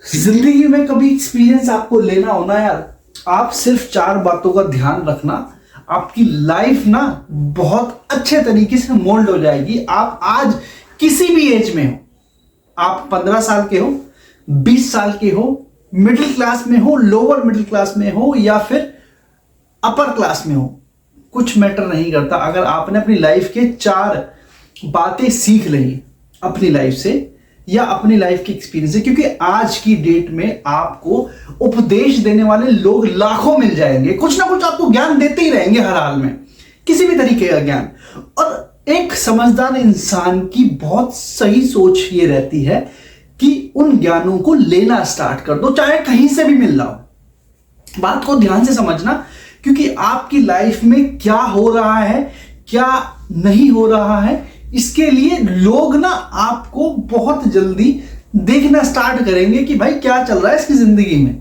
जिंदगी में कभी एक्सपीरियंस आपको लेना हो ना यार, आप सिर्फ 4 बातों का ध्यान रखना, आपकी लाइफ ना बहुत अच्छे तरीके से मोल्ड हो जाएगी। आप आज किसी भी एज में हो, आप 15 साल के हो, 20 साल के हो, मिडिल क्लास में हो, लोअर मिडिल क्लास में हो या फिर अपर क्लास में हो, कुछ मैटर नहीं करता। अगर आपने अपनी लाइफ के 4 बातें सीख ली अपनी लाइफ से या अपनी लाइफ के एक्सपीरियंस से, क्योंकि आज की डेट में आपको उपदेश देने वाले लोग लाखों मिल जाएंगे, कुछ ना कुछ आपको ज्ञान देते ही रहेंगे हर हाल में, किसी भी तरीके का ज्ञान। और एक समझदार इंसान की बहुत सही सोच ये रहती है कि उन ज्ञानों को लेना स्टार्ट कर दो, चाहे कहीं से भी मिल रहा हो। बात को ध्यान से समझना, क्योंकि आपकी लाइफ में क्या हो रहा है, क्या नहीं हो रहा है, इसके लिए लोग ना आपको बहुत जल्दी देखना स्टार्ट करेंगे कि भाई क्या चल रहा है इसकी जिंदगी में,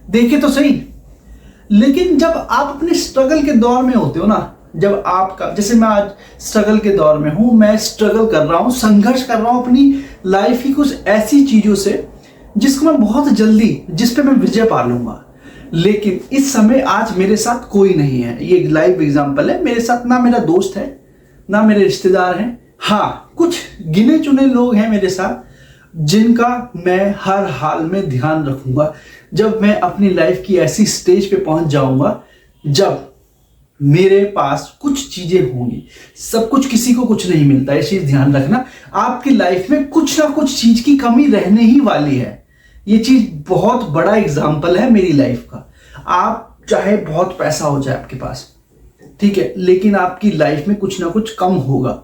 देखे तो सही। लेकिन जब आप अपने स्ट्रगल के दौर में होते हो ना, जब आपका, जैसे मैं आज स्ट्रगल के दौर में हूं, मैं स्ट्रगल कर रहा हूं, संघर्ष कर रहा हूं अपनी लाइफ की कुछ ऐसी चीजों से जिसको मैं बहुत जल्दी, जिस पे मैं विजय पा लूंगा। लेकिन इस समय आज मेरे साथ कोई नहीं है, ये एक लाइव एग्जांपल है। मेरे साथ ना मेरा दोस्त है, ना मेरे रिश्तेदार हैं। हाँ, कुछ गिने चुने लोग हैं मेरे साथ जिनका मैं हर हाल में ध्यान रखूंगा। जब मैं अपनी लाइफ की ऐसी स्टेज पे पहुंच जाऊंगा जब मेरे पास कुछ चीजें होंगी, सब कुछ किसी को कुछ नहीं मिलता, ये चीज ध्यान रखना। आपकी लाइफ में कुछ ना कुछ चीज की कमी रहने ही वाली है। ये चीज बहुत बड़ा एग्जाम्पल है मेरी लाइफ का। आप चाहे बहुत पैसा हो जाए आपके पास, ठीक है, लेकिन आपकी लाइफ में कुछ ना कुछ कम होगा।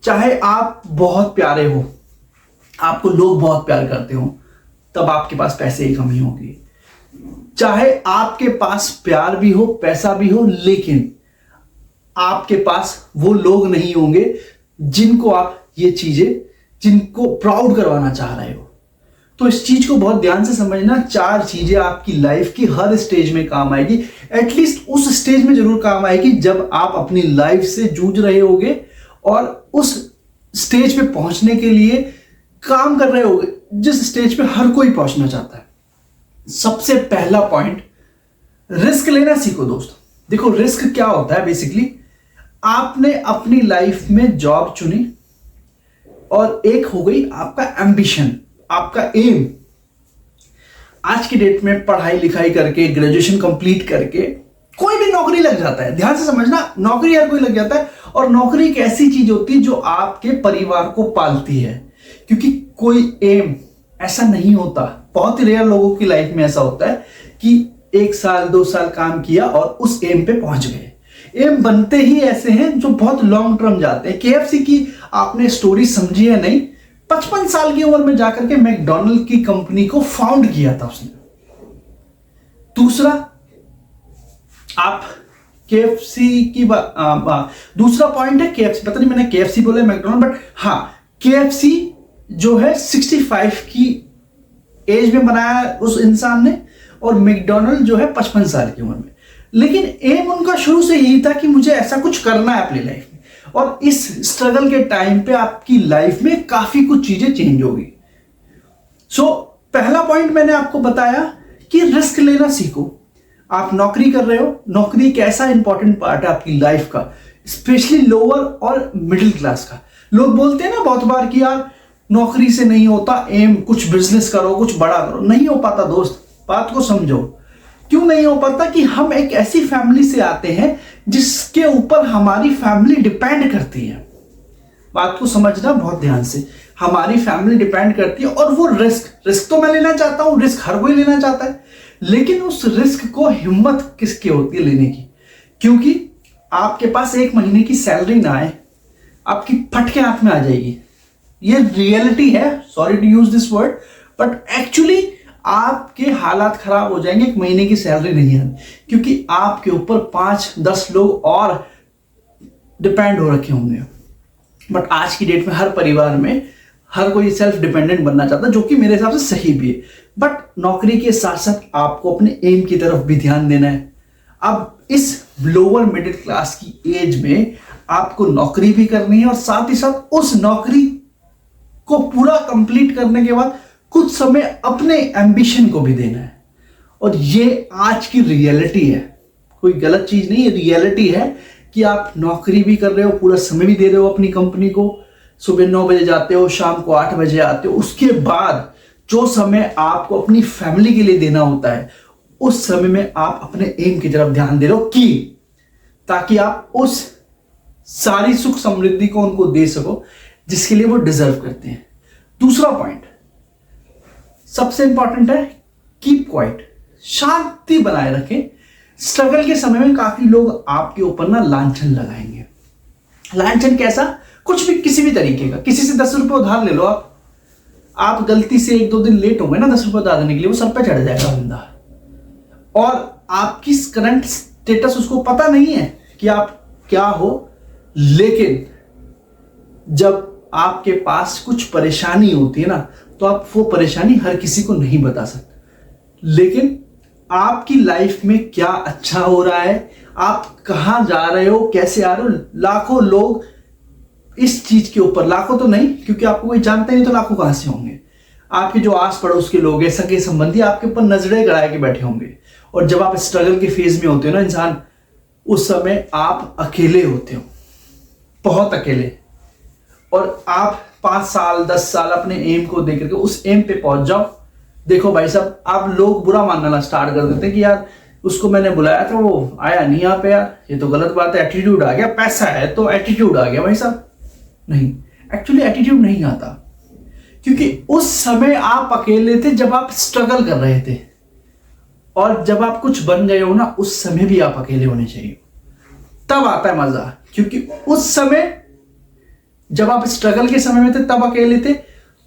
चाहे आप बहुत प्यारे हो, आपको लोग बहुत प्यार करते हो, तब आपके पास पैसे की कमी होगी। चाहे आपके पास प्यार भी हो, पैसा भी हो, लेकिन आपके पास वो लोग नहीं होंगे जिनको आप ये चीजें, जिनको प्राउड करवाना चाह रहे हो। तो इस चीज को बहुत ध्यान से समझना। 4 चीजें आपकी लाइफ की हर स्टेज में काम आएगी, एटलीस्ट उस स्टेज में जरूर काम आएगी जब आप अपनी लाइफ से जूझ रहे होगे और उस स्टेज पे पहुंचने के लिए काम कर रहे होगे, जिस स्टेज पे हर कोई पहुंचना चाहता है। सबसे पहला पॉइंट, रिस्क लेना सीखो दोस्त। देखो, रिस्क क्या होता है बेसिकली, आपने अपनी लाइफ में जॉब चुनी और एक हो गई आपका एम्बिशन, आपका एम। आज की डेट में पढ़ाई लिखाई करके, ग्रेजुएशन कंप्लीट करके कोई भी नौकरी लग जाता है। ध्यान से समझना, नौकरी हर कोई लग जाता है। और नौकरी एक ऐसी चीज होती है जो आपके परिवार को पालती है, क्योंकि कोई एम ऐसा नहीं होता। बहुत ही रेयर लोगों की लाइफ में ऐसा होता है कि 1 साल 2 साल काम किया और उस एम पे पहुंच गए। एम बनते ही ऐसे हैं जो बहुत लॉन्ग टर्म जाते हैं। केएफसी की आपने स्टोरी समझी है नहीं, 55 साल की उम्र में जाकर के मैकडॉनल्ड की कंपनी को फाउंड किया था उसने। दूसरा, आप केएफसी की दूसरा पॉइंट है केएफसी। पता नहीं मैंने केएफसी बोला मैकडॉनल्ड, बट हाँ, केएफसी जो है 65 की एज में बनाया उस इंसान ने, और मैकडॉनल्ड जो है 55 साल की उम्र में। लेकिन एम उनका शुरू से यही था कि मुझे ऐसा कुछ करना है अपनी लाइफ में। और इस स्ट्रगल के टाइम पे आपकी लाइफ में काफी कुछ चीजें चेंज होगी। सो पहला पॉइंट मैंने आपको बताया कि रिस्क लेना सीखो। आप नौकरी कर रहे हो, नौकरी एक ऐसा इंपॉर्टेंट पार्ट है आपकी लाइफ का, स्पेशली लोअर और मिडिल क्लास का। लोग बोलते हैं ना बहुत बार कि यार नौकरी से नहीं होता, एम कुछ बिजनेस करो, कुछ बड़ा करो। नहीं हो पाता दोस्त, बात को समझो। क्यों नहीं हो पाता? कि हम एक ऐसी फैमिली से आते हैं जिसके ऊपर हमारी फैमिली डिपेंड करती है। बात को समझना बहुत ध्यान से, हमारी फैमिली डिपेंड करती है। और वो रिस्क तो मैं लेना चाहता हूं, रिस्क हर कोई लेना चाहता है, लेकिन उस रिस्क को हिम्मत किसकी होती है लेने की? क्योंकि आपके पास 1 महीने की सैलरी ना आए, आपकी फट के हाथ में आ जाएगी। ये रियलिटी है, sorry to use this word, but actually आपके हालात खराब हो जाएंगे 1 महीने की सैलरी नहीं आनी, क्योंकि आपके ऊपर 5-10 लोग और डिपेंड हो रखे होंगे। बट आज की डेट में हर परिवार में हर कोई सेल्फ डिपेंडेंट बनना चाहता है, जो कि मेरे हिसाब से सही भी है। बट नौकरी के साथ साथ आपको अपने एम की तरफ भी ध्यान देना है। अब इस लोअर मिडिल क्लास की एज में आपको नौकरी भी करनी है और साथ ही साथ उस नौकरी को पूरा कंप्लीट करने के बाद कुछ समय अपने एम्बिशन को भी देना है। और ये आज की रियलिटी है, कोई गलत चीज नहीं है, रियलिटी है कि आप नौकरी भी कर रहे हो, पूरा समय भी दे रहे हो अपनी कंपनी को, सुबह 9 बजे जाते हो, शाम को 8 बजे आते हो। उसके बाद जो समय आपको अपनी फैमिली के लिए देना होता है, उस समय में आप अपने एम की तरफ ध्यान दे रहे हो, कि ताकि आप उस सारी सुख समृद्धि को उनको दे सको जिसके लिए वो डिजर्व करते हैं। दूसरा पॉइंट सबसे इंपॉर्टेंट है, कीप क्वाइट, शांति बनाए रखें। स्ट्रगल के समय में काफी लोग आपके ऊपर ना लांछन लगाएंगे। लांछन कैसा? कुछ भी, किसी भी तरीके का। किसी से 10 रुपए उधार ले लो आप गलती से 1-2 दिन लेट हो गए ना 10 रुपए उधार देने के लिए, वो सर पे चढ़ जाएगा बंदा। और आपकी करंट स्टेटस उसको पता नहीं है कि आप क्या हो, लेकिन जब आपके पास कुछ परेशानी होती है ना, तो आप वो परेशानी हर किसी को नहीं बता सकते। लेकिन आपकी लाइफ में क्या अच्छा हो रहा है, आप कहां जा रहे हो, कैसे आ रहे हो, लाखों लोग इस चीज के ऊपर, लाखों तो नहीं क्योंकि आपको कोई जानता नहीं तो लाखों कहां से होंगे, आपके जो आस पड़ोस के लोग हैं, सगे संबंधी आपके ऊपर नजरें गड़ाए के बैठे होंगे। और जब आप स्ट्रगल के फेज में होते हो ना इंसान, उस समय आप अकेले होते हो, बहुत अकेले। और आप 5 साल 10 साल अपने एम को देख करके उस एम पे पहुंच जाओ। देखो भाई साहब, आप लोग बुरा मानना स्टार्ट कर देते हैं कि यार उसको मैंने बुलाया था वो आया नहीं यहाँ पे, यार ये तो गलत बात है, एटीट्यूड आ गया, पैसा है तो एटीट्यूड आ गया। भाई साहब नहीं, एक्चुअली एटीट्यूड नहीं आता, क्योंकि उस समय आप अकेले थे जब आप स्ट्रगल कर रहे थे, और जब आप कुछ बन गए हो ना, उस समय भी आप अकेले होने चाहिए, तब आता है मजा। क्योंकि उस समय जब आप स्ट्रगल के समय में थे तब अकेले थे,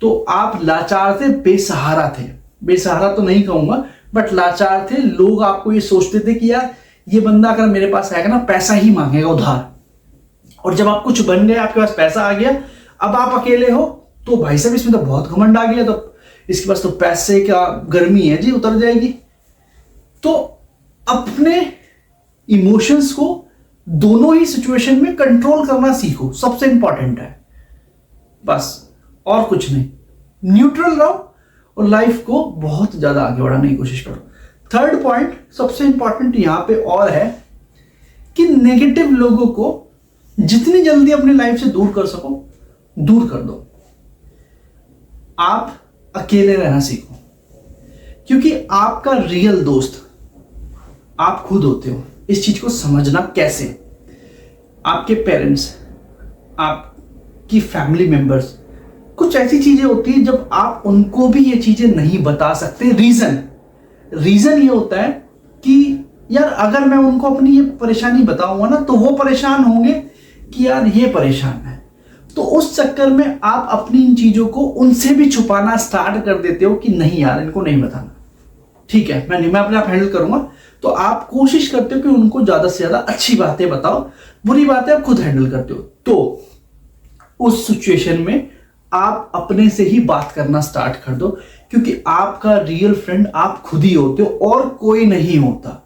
तो आप लाचार थे, बेसहारा थे। बेसहारा तो नहीं कहूंगा, बट लाचार थे। लोग आपको ये सोचते थे कि यार ये बंदा अगर मेरे पास आएगा ना, पैसा ही मांगेगा उधार। और जब आप कुछ बन गए, आपके पास पैसा आ गया, अब आप अकेले हो, तो भाई साहब इसमें तो बहुत घमंड आ गया, तो इसके पास तो पैसे का गर्मी है जी, उतर जाएगी। तो अपने इमोशंस को दोनों ही सिचुएशन में कंट्रोल करना सीखो, सबसे इंपॉर्टेंट है, बस और कुछ नहीं। न्यूट्रल रहो और लाइफ को बहुत ज्यादा आगे बढ़ाने की कोशिश करो। थर्ड पॉइंट सबसे इंपॉर्टेंट यहां पे और है कि नेगेटिव लोगों को जितनी जल्दी अपनी लाइफ से दूर कर सको दूर कर दो। आप अकेले रहना सीखो, क्योंकि आपका रियल दोस्त आप खुद होते हो। इस चीज को समझना कैसे? आपके पेरेंट्स, आपकी फैमिली मेंबर्स, कुछ ऐसी चीजें होती है जब आप उनको भी ये चीजें नहीं बता सकते। रीजन ये होता है कि यार अगर मैं उनको अपनी ये परेशानी बताऊंगा ना, तो वो परेशान होंगे कि यार ये परेशान है। तो उस चक्कर में आप अपनी इन चीजों को उनसे भी छुपाना स्टार्ट कर देते हो कि नहीं यार इनको नहीं बताना, ठीक है मैं अपने आप हैंडल करूंगा। तो आप कोशिश करते हो कि उनको ज्यादा से ज्यादा अच्छी बातें बताओ, बुरी बातें आप खुद हैंडल करते हो। तो उस सिचुएशन में आप अपने से ही बात करना स्टार्ट कर दो, क्योंकि आपका रियल फ्रेंड आप खुद ही होते हो और कोई नहीं होता।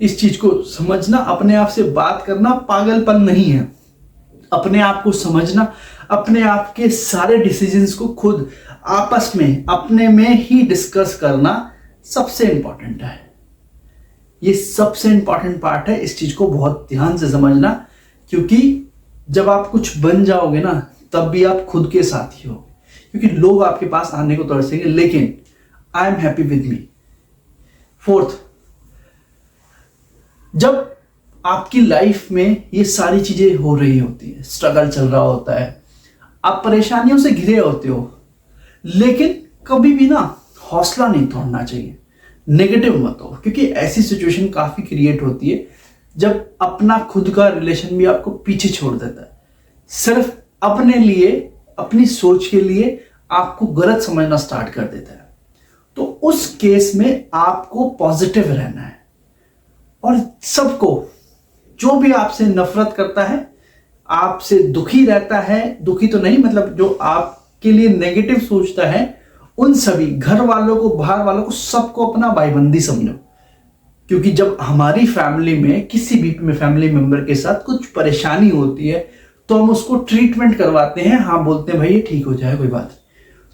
इस चीज को समझना, अपने आप से बात करना पागलपन नहीं है। अपने आप को समझना, अपने आप के सारे डिसीजंस को खुद आपस में अपने में ही डिस्कस करना सबसे इंपॉर्टेंट है। ये सबसे इंपॉर्टेंट पार्ट है, इस चीज को बहुत ध्यान से समझना, क्योंकि जब आप कुछ बन जाओगे ना, तब भी आप खुद के साथ ही हो, क्योंकि लोग आपके पास आने को तरसेंगे, लेकिन I am happy with me. Fourth, जब आपकी लाइफ में ये सारी चीजें हो रही होती है, स्ट्रगल चल रहा होता है, आप परेशानियों से घिरे होते हो, लेकिन कभी भी ना हौसला नहीं तोड़ना चाहिए, नेगेटिव मत हो, क्योंकि ऐसी सिचुएशन काफी क्रिएट होती है जब अपना खुद का रिलेशन भी आपको पीछे छोड़ देता है। सिर्फ अपने लिए, अपनी सोच के लिए आपको गलत समझना स्टार्ट कर देता है। तो उस केस में आपको पॉजिटिव रहना है, और सबको, जो भी आपसे नफरत करता है, आपसे दुखी रहता है, दुखी तो नहीं मतलब जो आपके लिए नेगेटिव सोचता है, उन सभी घर वालों को, बाहर वालों को, सबको अपना भाईबंदी समझो। क्योंकि जब हमारी फैमिली में किसी भी फैमिली मेंबर के साथ कुछ परेशानी होती है, तो हम उसको ट्रीटमेंट करवाते हैं, हाँ बोलते हैं भाई ये ठीक हो जाए कोई बात।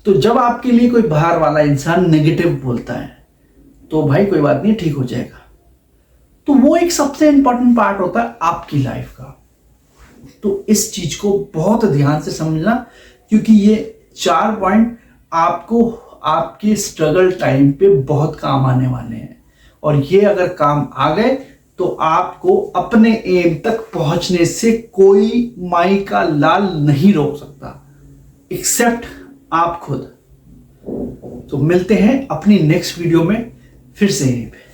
तो जब आपके लिए कोई बाहर वाला इंसान नेगेटिव बोलता है तो भाई कोई बात नहीं, ठीक हो जाएगा। तो वो एक सबसे इंपॉर्टेंट पार्ट होता है आपकी लाइफ का। तो इस चीज को बहुत ध्यान से समझना, क्योंकि ये 4 पॉइंट आपको आपके स्ट्रगल टाइम पे बहुत काम आने वाले हैं। और ये अगर काम आ गए तो आपको अपने एम तक पहुंचने से कोई माई का लाल नहीं रोक सकता, एक्सेप्ट आप खुद। तो मिलते हैं अपनी नेक्स्ट वीडियो में फिर से यहीं पे।